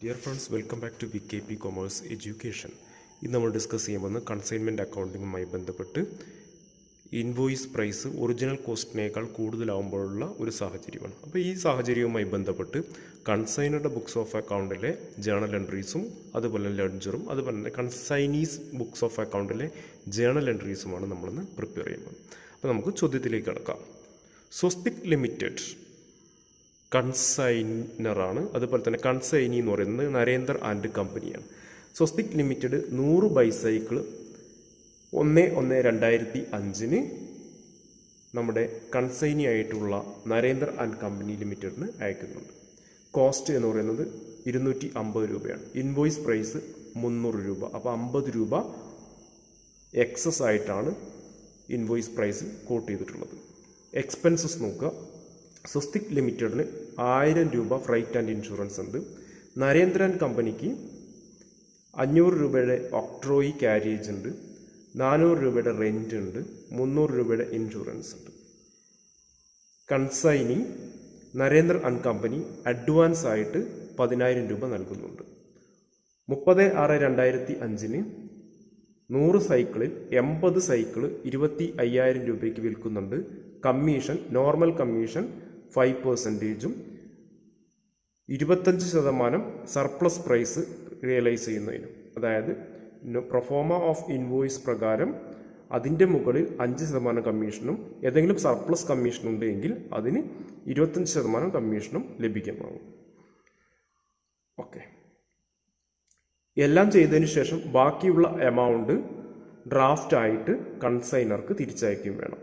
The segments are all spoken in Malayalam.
Dear friends, welcome back to VKP Commerce Education. ഇന്ന് നമ്മൾ ഡിസ്കസ് ചെയ്യുമ്പോൾ കൺസൈൻമെൻറ്റ് അക്കൗണ്ടിങ്ങുമായി ബന്ധപ്പെട്ട് ഇൻവോയ്സ് പ്രൈസ് ഒറിജിനൽ കോസ്റ്റിനേക്കാൾ കൂടുതലാവുമ്പോഴുള്ള ഒരു സാഹചര്യമാണ്. അപ്പോൾ ഈ സാഹചര്യവുമായി ബന്ധപ്പെട്ട് കൺസൈനറുടെ ബുക്സ് ഓഫ് അക്കൗണ്ടിലെ ജേണൽ എൻട്രീസും അതുപോലെ ലെഡ്ജറും അതുപോലെ തന്നെ കൺസൈനീസ് ബുക്സ് ഓഫ് അക്കൗണ്ടിലെ ജേണൽ എൻട്രീസുമാണ് നമ്മളിന്ന് പ്രിപ്പയർ ചെയ്യുന്നത്. അപ്പോൾ നമുക്ക് ചോദ്യത്തിലേക്ക് കിടക്കാം. സ്വസ്തിക് ലിമിറ്റഡ് കൺസൈനറാണ്, അതുപോലെ തന്നെ കൺസൈനി എന്ന് പറയുന്നത് നരേന്ദ്ര ആൻഡ് കമ്പനിയാണ്. സ്വസ്തിക് ലിമിറ്റഡ് 100 ബൈസൈക്കിൾ 1/1/2005 നമ്മുടെ കൺസൈനി ആയിട്ടുള്ള നരേന്ദ്ര ആൻഡ് കമ്പനി ലിമിറ്റഡിന് അയക്കുന്നുണ്ട്. കോസ്റ്റ് എന്ന് പറയുന്നത് 250 രൂപയാണ്. ഇൻവോയ്സ് പ്രൈസ് 300 രൂപ. അപ്പോൾ 50 രൂപ എക്സസ് ആയിട്ടാണ് ഇൻവോയ്സ് പ്രൈസ് കോട്ട് ചെയ്തിട്ടുള്ളത്. എക്സ്പെൻസസ് നോക്കുക. സ്വസ്തിക് ലിമിറ്റഡിന് 1000 രൂപ ഫ്രൈറ്റ് ആൻഡ് ഇൻഷുറൻസ് ഉണ്ട്. നരേന്ദ്ര ആൻഡ് കമ്പനിക്ക് 500 രൂപയുടെ ഒക്ട്രോയി ക്യാരേജ് ഉണ്ട്, 400 രൂപയുടെ റെൻ്റ് ഉണ്ട്, 300 രൂപയുടെ ഇൻഷുറൻസ് ഉണ്ട്. Consignee Narendra and company advance ആയിട്ട് 10,000 രൂപ നൽകുന്നുണ്ട്. 30/6/2005 100 സൈക്കിളിൽ 80 സൈക്കിൾ 25,000 രൂപയ്ക്ക് വിൽക്കുന്നുണ്ട്. Commission, normal commission 5%, 25% surplus price realise ചെയ്യുന്നതിനും, അതായത് പ്രൊഫോമ ഓഫ് ഇൻവോയ്സ് പ്രകാരം അതിൻ്റെ മുകളിൽ 5% കമ്മീഷനും ഏതെങ്കിലും സർപ്ലസ് കമ്മീഷൻ ഉണ്ടെങ്കിൽ അതിന് 25% കമ്മീഷനും ലഭിക്കുന്നതാണ്. ഓക്കെ, എല്ലാം ചെയ്തതിന് ശേഷം ബാക്കിയുള്ള എമൗണ്ട് ഡ്രാഫ്റ്റ് ആയിട്ട് കൺസൈനർക്ക് തിരിച്ചയക്കുകയും വേണം.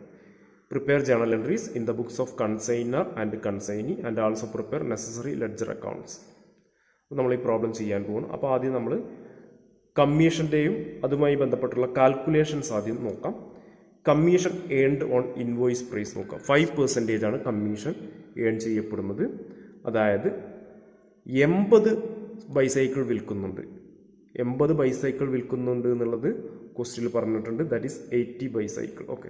Prepare journal entries in the books of consignor and consignee and also prepare necessary ledger accounts. നമ്മൾ ഈ പ്രോബ്ലം ചെയ്യാൻ പോകുന്നു. അപ്പോൾ ആദ്യം നമ്മൾ കമ്മീഷൻ്റെയും അതുമായി ബന്ധപ്പെട്ടുള്ള കാൽക്കുലേഷൻസ് ആദ്യം നോക്കാം. Commission earned on invoice price നോക്കാം. 5% ആണ് കമ്മീഷൻ ഏൺ ചെയ്യപ്പെടുന്നത്. അതായത് 80 ബൈസൈക്കിൾ വിൽക്കുന്നുണ്ട്. 80 ബൈസൈക്കിൾ വിൽക്കുന്നുണ്ട് എന്നുള്ളത് ക്വസ്റ്റ്യനിൽ പറഞ്ഞിട്ടുണ്ട്. That is 80 bicycle. Okay,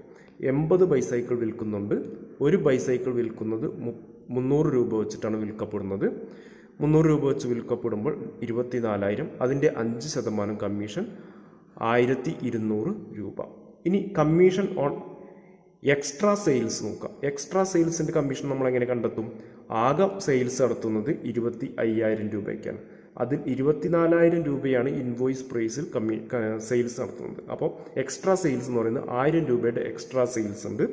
80 bicycle വിൽക്കുന്നുണ്ട്. ഒരു ബൈസൈക്കിൾ വിൽക്കുന്നത് 300 രൂപ വെച്ചിട്ടാണ് വിൽക്കപ്പെടുന്നത്. 300 രൂപ വെച്ച് വിൽക്കപ്പെടുമ്പോൾ 24,000. അതിൻ്റെ 5% കമ്മീഷൻ 1,200 രൂപ. ഇനി കമ്മീഷൻ ഓൺ എക്സ്ട്രാ സെയിൽസ് നോക്കാം. എക്സ്ട്രാ സെയിൽസിൻ്റെ കമ്മീഷൻ നമ്മൾ എങ്ങനെ കണ്ടെത്തും? ആകെ സെയിൽസ് നടത്തുന്നത് 25,000 രൂപയ്ക്കാണ്. അതിൽ 24,000 രൂപയാണ് ഇൻവോയ്സ് പ്രൈസിൽ സെയിൽസ് നടത്തുന്നത്. അപ്പോൾ എക്സ്ട്രാ സെയിൽസ് എന്ന് പറയുന്നത് 1,000 രൂപയുടെ എക്സ്ട്രാ സെയിൽസ് ഉണ്ട്.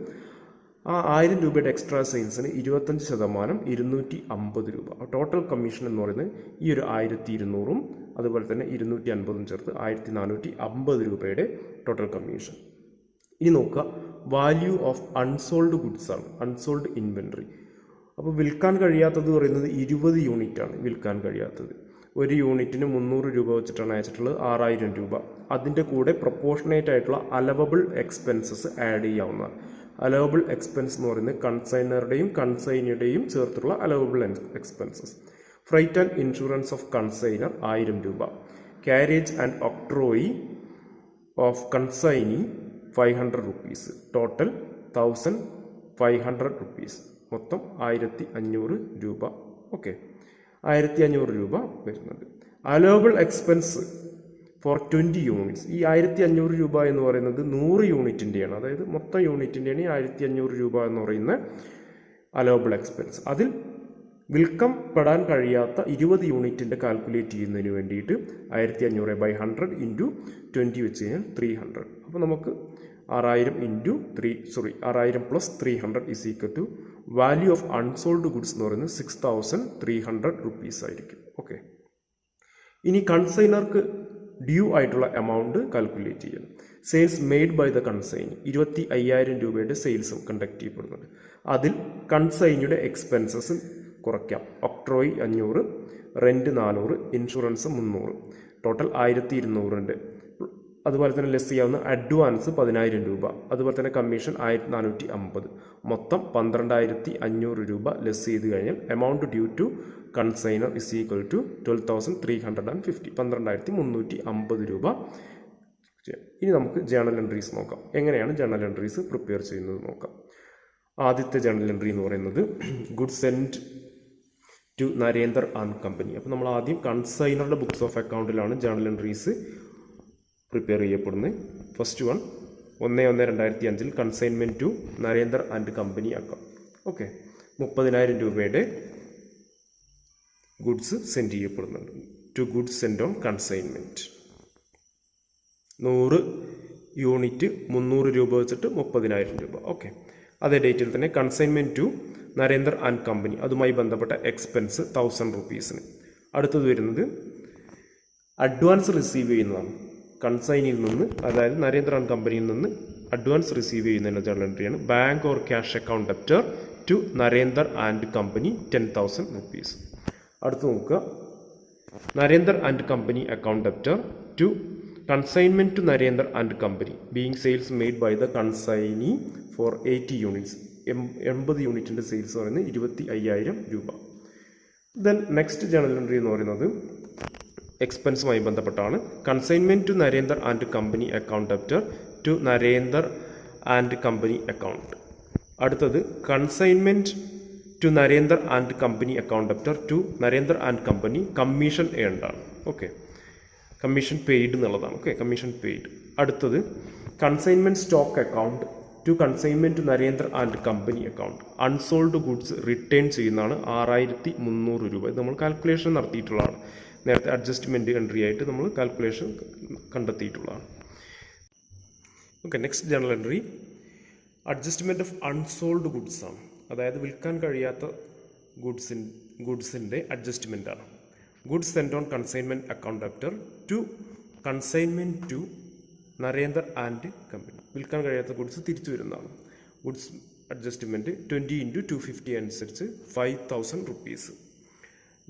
ആ 1,000 രൂപയുടെ എക്സ്ട്രാ സെയിൽസിന് 25% 250 രൂപ. ടോട്ടൽ കമ്മീഷൻ എന്ന് പറയുന്നത് ഈ ഒരു 1,200 അതുപോലെ തന്നെ 250 ചേർത്ത് 1,450 രൂപയുടെ ടോട്ടൽ കമ്മീഷൻ. ഇനി നോക്കുക, വാല്യൂ ഓഫ് അൺസോൾഡ് ഗുഡ്സ് ആണ്, അൺസോൾഡ് ഇൻവെൻട്രി. അപ്പോൾ വിൽക്കാൻ കഴിയാത്തത് പറയുന്നത് 20 യൂണിറ്റ് ആണ് വിൽക്കാൻ കഴിയാത്തത്. ഒരു യൂണിറ്റിന് 300 രൂപ വെച്ചിട്ടാണ് അയച്ചിട്ടുള്ളത്, 6,000 രൂപ. അതിൻ്റെ കൂടെ പ്രൊപ്പോർഷനേറ്റ് ആയിട്ടുള്ള അലവബിൾ എക്സ്പെൻസസ് ആഡ് ചെയ്യാവുന്നതാണ്. അലവബിൾ എക്സ്പെൻസ് എന്ന് പറയുന്നത് കൺസൈനറുടെയും കൺസൈനിയുടെയും ചേർത്തുള്ള allowable expenses. Freight and insurance of consignor 1000 രൂപ. Carriage and octroi of consignee 500 rupees. Total 1,500 rupees. മൊത്തം 1,500 രൂപ. ഓക്കെ, 1,500 രൂപ വരുന്നുണ്ട്. Allowable expense for 20 units. ഈ 1,500 രൂപ എന്ന് പറയുന്നത് 100 യൂണിറ്റിൻ്റെയാണ്, അതായത് മൊത്തം യൂണിറ്റിൻ്റെയാണ് ഈ 1,500 രൂപ എന്ന് പറയുന്ന അലോവബിൾ എക്സ്പെൻസ്. അതിൽ വിൽക്കപ്പെടാൻ കഴിയാത്ത 20 യൂണിറ്റിൻ്റെ കാൽക്കുലേറ്റ് ചെയ്യുന്നതിന് വേണ്ടിയിട്ട് 1,500/100 × 20 വെച്ച് കഴിഞ്ഞാൽ 300. അപ്പോൾ നമുക്ക് 6,000 + 300 = വാല്യൂ ഓഫ് അൺസോൾഡ് ഗുഡ്സ് എന്ന് പറയുന്നത് 6,300 റുപ്പീസ് ആയിരിക്കും. ഓക്കെ, ഇനി കൺസൈനർക്ക് ഡ്യൂ ആയിട്ടുള്ള എമൗണ്ട് കാൽക്കുലേറ്റ് ചെയ്യണം. Sales made by the consignee 25,000 രൂപയുടെ സെയിൽസ് കണ്ടക്ട് ചെയ്യപ്പെടുന്നുണ്ട്. അതിൽ കൺസൈനിയുടെ എക്സ്പെൻസസ് കുറയ്ക്കാം. Octroi 500, rent 400, insurance 300. ടോട്ടൽ 1,200 ഉണ്ട്. അതുപോലെ തന്നെ ലെസ് ചെയ്യാവുന്ന അഡ്വാൻസ് 10,000 രൂപ. അതുപോലെ തന്നെ കമ്മീഷൻ 1,450. മൊത്തം 12,500 രൂപ ലെസ് ചെയ്ത് കഴിഞ്ഞാൽ എമൗണ്ട് ഡ്യൂ ടു കൺസൈനർ = 12,350. 12,350 രൂപ. ഇനി നമുക്ക് ജേണൽ എൻട്രീസ് നോക്കാം. എങ്ങനെയാണ് ജേണൽ എൻട്രീസ് പ്രിപ്പയർ ചെയ്യുന്നത് നോക്കാം. ആദ്യത്തെ ജേണൽ എൻട്രി എന്ന് പറയുന്നത് goods send to Narender and company. അപ്പോൾ നമ്മൾ ആദ്യം കൺസൈനറുടെ ബുക്സ് ഓഫ് അക്കൗണ്ടിലാണ് ജേണൽ എൻട്രീസ് പ്രിപ്പയർ ചെയ്യപ്പെടുന്നത്. First one 1/1/2005 consignment to Narender and company account. Okay, 30,000 രൂപയുടെ ഗുഡ്സ് സെൻഡ് ചെയ്യപ്പെടുന്നുണ്ട്. To goods send on consignment. 100 unit 300 രൂപ വെച്ചിട്ട് 30,000 രൂപ. ഓക്കെ, അതേ ഡേറ്റിൽ തന്നെ consignment to Narender and company, അതുമായി ബന്ധപ്പെട്ട എക്സ്പെൻസ് 1000 റുപ്പീസിന്. അടുത്തത് വരുന്നത് അഡ്വാൻസ് റിസീവ് ചെയ്യുന്നതാണ്. കൺസൈനിൽ നിന്ന്, അതായത് നരേന്ദർ ആൻഡ് കമ്പനിയിൽ നിന്ന് അഡ്വാൻസ് റിസീവ് ചെയ്യുന്നതിൻ്റെ ജേണൽ എൻട്രിയാണ് bank or cash account debtor to Narender and company 10,000 rupees. അടുത്ത് നോക്കുക, Narender and company account debtor to consignment to Narender and company being sales made by the consignee for 80 units. 80 യൂണിറ്റിൻ്റെ സെയിൽസ് പറയുന്നത് 25,000 രൂപ. ദെൻ നെക്സ്റ്റ് ജേണൽ എൻട്രി എന്ന് പറയുന്നത് എക്സ്പെൻസുമായി ബന്ധപ്പെട്ടാണ്. Consignment to Narender and company account debtor to Narender and company account. അടുത്തത് consignment to Narender and company account debtor to Narender and company commission earned ആണ്. ഓക്കെ, കമ്മീഷൻ പെയ്ഡ് എന്നുള്ളതാണ്. Okay, commission paid. അടുത്തത് consignment stock account to consignment to Narender and company account. Unsold goods return ചെയ്യുന്നതാണ് 6,300 രൂപ. ഇത് നമ്മൾ കാൽക്കുലേഷൻ നടത്തിയിട്ടുള്ളതാണ്. നേരത്തെ അഡ്ജസ്റ്റ്മെൻറ്റ് എൻട്രി ആയിട്ട് നമ്മൾ കാൽക്കുലേഷൻ കണ്ടെത്തിയിട്ടുള്ളതാണ്. Okay, next journal entry adjustment of unsold goods ആണ്. അതായത് വിൽക്കാൻ കഴിയാത്ത ഗുഡ്സിൻ്റെ അഡ്ജസ്റ്റ്മെൻ്റ് ആണ്. Goods send on consignment account debtor to consignment to Narender and company. വിൽക്കാൻ കഴിയാത്ത ഗുഡ്സ് തിരിച്ചു വരുന്നതാണ്. ഗുഡ്സ് അഡ്ജസ്റ്റ്മെൻറ്റ് 20x250 അനുസരിച്ച് 5,000 rupees.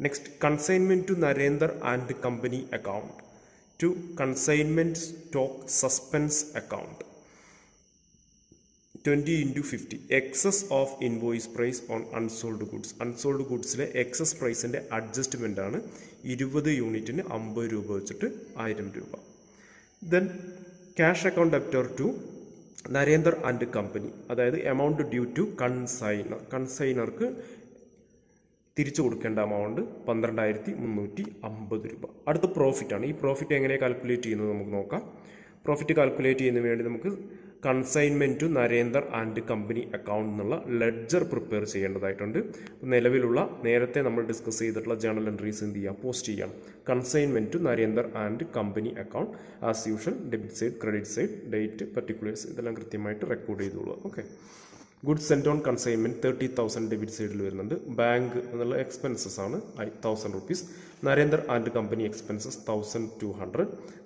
Next consignment to Narender and company account to consignment stock suspense account 20x50 excess of invoice price on unsold goods. Unsold ഗുഡ്സിലെ എക്സസ് പ്രൈസിൻ്റെ അഡ്ജസ്റ്റ്മെൻ്റ് ആണ്. 20 യൂണിറ്റിന് 50 രൂപ വെച്ചിട്ട് 1000 രൂപ. Then cash account debtor to Narender and company, അതായത് എമൗണ്ട് ഡ്യൂ ടു കൺസൈനർ. കൺസൈനർക്ക് തിരിച്ചു കൊടുക്കേണ്ട എമൗണ്ട് 12,350 രൂപ. അടുത്ത പ്രോഫിറ്റാണ്. ഈ പ്രോഫിറ്റ് എങ്ങനെ കാൽക്കുലേറ്റ് ചെയ്യുന്നത് നമുക്ക് നോക്കാം. പ്രോഫിറ്റ് കാൽക്കുലേറ്റ് ചെയ്യുന്നതിന് വേണ്ടി നമുക്ക് consignment to Narender and company account എന്നുള്ള ലെഡ്ജർ പ്രിപ്പയർ ചെയ്യേണ്ടതായിട്ടുണ്ട്. നേരത്തെ നമ്മൾ ഡിസ്കസ് ചെയ്തിട്ടുള്ള ജേണൽ എൻട്രീസ് എന്ത് ചെയ്യുക, പോസ്റ്റ് ചെയ്യണം. Consignment to Narender and company account as usual debit side, credit side, date, particulars ഇതെല്ലാം കൃത്യമായിട്ട് റെക്കോർഡ് ചെയ്തോളുക. Okay, goods send on consignment 30,000 debit സൈഡിൽ വരുന്നുണ്ട്. ബാങ്ക് എന്നുള്ള എക്സ്പെൻസസ് ആണ് 1,000 rupees. Narender and company expenses 1,200.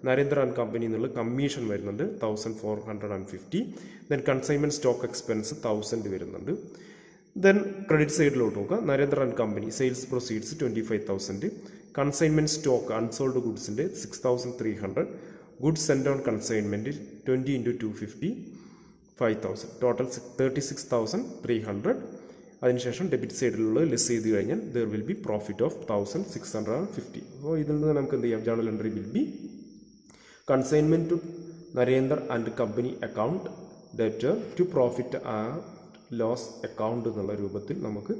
Narender and company എന്നുള്ള കമ്മീഷൻ വരുന്നുണ്ട് 1,450. ദെൻ കൺസൈൻമെൻറ്റ് സ്റ്റോക്ക് എക്സ്പെൻസ് 1,000 വരുന്നുണ്ട്. ദെൻ ക്രെഡിറ്റ് സൈഡിലോട്ട് നോക്കുക. Narender and company sales proceeds 25,000. Consignment stock unsold ഗുഡ്സിൻ്റെ 6,300. Goods send on consignment 20x250 5,000. Total 36,300. അതിനുശേഷം ഡെബിറ്റ് സൈഡിലുള്ളത് ലെസ് ചെയ്ത് കഴിഞ്ഞാൽ there will be profit of 1,650. അപ്പോൾ ഇതിൽ നിന്ന് നമുക്ക് എന്ത് ചെയ്യാം, journal entry will be consignment to Narender and company account debtor to profit and loss account എന്നുള്ള രൂപത്തിൽ നമുക്ക്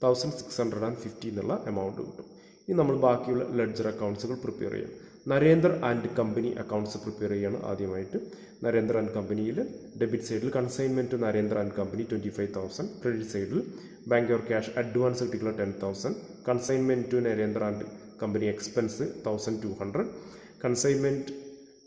1,650 എന്നുള്ള എമൗണ്ട് കിട്ടും. ഇനി നമ്മൾ ബാക്കിയുള്ള ലെഡ്ജർ അക്കൗണ്ട്സുകൾ പ്രിപ്പയർ ചെയ്യാം. Narender and company accounts prepare ചെയ്യാണ് ആദ്യമായിട്ട്. നരേന്ദർ ആൻഡ് കമ്പനിയിൽ ഡെബിറ്റ് സൈഡിൽ consignment to Narender and company 25,000. Credit സൈഡിൽ ബാങ്ക് ഓർ ക്യാഷ് അഡ്വാൻസ് കിട്ടിയുള്ള 10,000. Consignment to Narender and company expense 1,200. Consignment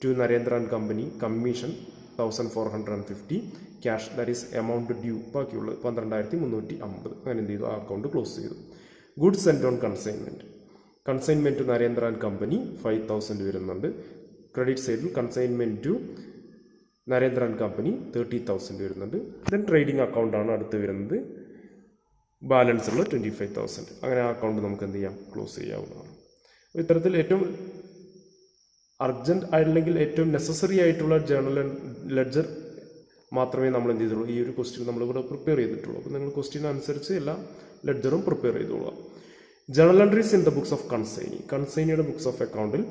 to Narender and company commission 1,450. Cash that is amount due ബാക്കിയുള്ളത് 12,350. അങ്ങനെ എന്ത് ചെയ്തു, ആ അക്കൗണ്ട് ക്ലോസ് ചെയ്തു. Goods send on consignment to Narender and company 5,000 വരുന്നുണ്ട്. ക്രെഡിറ്റ് സൈഡിൽ consignment to Narender and company 30,000 വരുന്നുണ്ട്. ദെൻ ട്രേഡിംഗ് അക്കൗണ്ടാണ് അടുത്ത് വരുന്നത്, ബാലൻസ് ഉള്ള 25,000. അങ്ങനെ ആ അക്കൗണ്ട് നമുക്ക് എന്ത് ചെയ്യാം, ക്ലോസ് ചെയ്യാവുന്നതാണ്. ഇത്തരത്തിൽ ഏറ്റവും അർജൻറ്റ് അല്ലെങ്കിൽ ഏറ്റവും നെസസറി ആയിട്ടുള്ള ജേണൽ ലെഡ്ജർ മാത്രമേ നമ്മൾ എന്ത് ചെയ്തുള്ളൂ, ഈ ഒരു ക്വസ്റ്റ്യൻ നമ്മളിവിടെ പ്രിപ്പയർ ചെയ്തിട്ടുള്ളൂ. അപ്പോൾ നിങ്ങൾ ക്വസ്റ്റ്യൻ അനുസരിച്ച് എല്ലാ ലെഡ്ജറും പ്രിപ്പയർ ചെയ്തോളുക. Journal entries in the books of കൺസൈനിയുടെ ബുക്സ് ഓഫ് അക്കൗണ്ടിൽ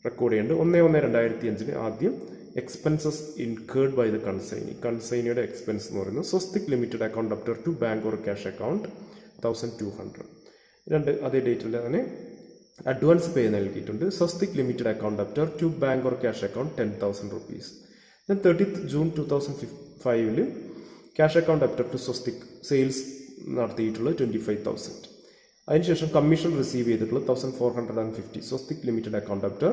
റെക്കോർഡ് ചെയ്യേണ്ടത് 1/1/2005 ആദ്യം എക്സ്പെൻസസ് ഇൻകേർഡ് ബൈ ദ കൺസൈനിയുടെ എക്സ്പെൻസ് എന്ന് പറയുന്നത് Swastik limited account debtor to bank or cash account 1,200. അതേ ഡേറ്റിൽ തന്നെ അഡ്വാൻസ് പേ നൽകിയിട്ടുണ്ട്. Swastik limited account debtor to bank or cash account 10,000 rupees. Then 30th June 2005 cash account debtor to Swastik sales നടത്തിയിട്ടുള്ളത് 25,000. അതിനുശേഷം കമ്മീഷൻ റിസീവ് ചെയ്തിട്ടുള്ളത് 1,450 Swastik limited account debtor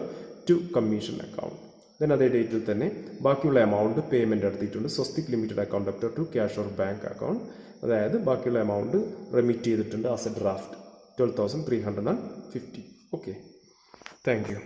to commission account. Then അതേ ഡേറ്റിൽ തന്നെ ബാക്കിയുള്ള എമൗണ്ട് പേയ്മെൻറ്റ് നടത്തിയിട്ടുണ്ട് Swastik limited account debtor to cash or bank account. അതായത് ബാക്കിയുള്ള എമൗണ്ട് റെമിറ്റ് ചെയ്തിട്ടുണ്ട് as a draft 12,350. Okay, thank U.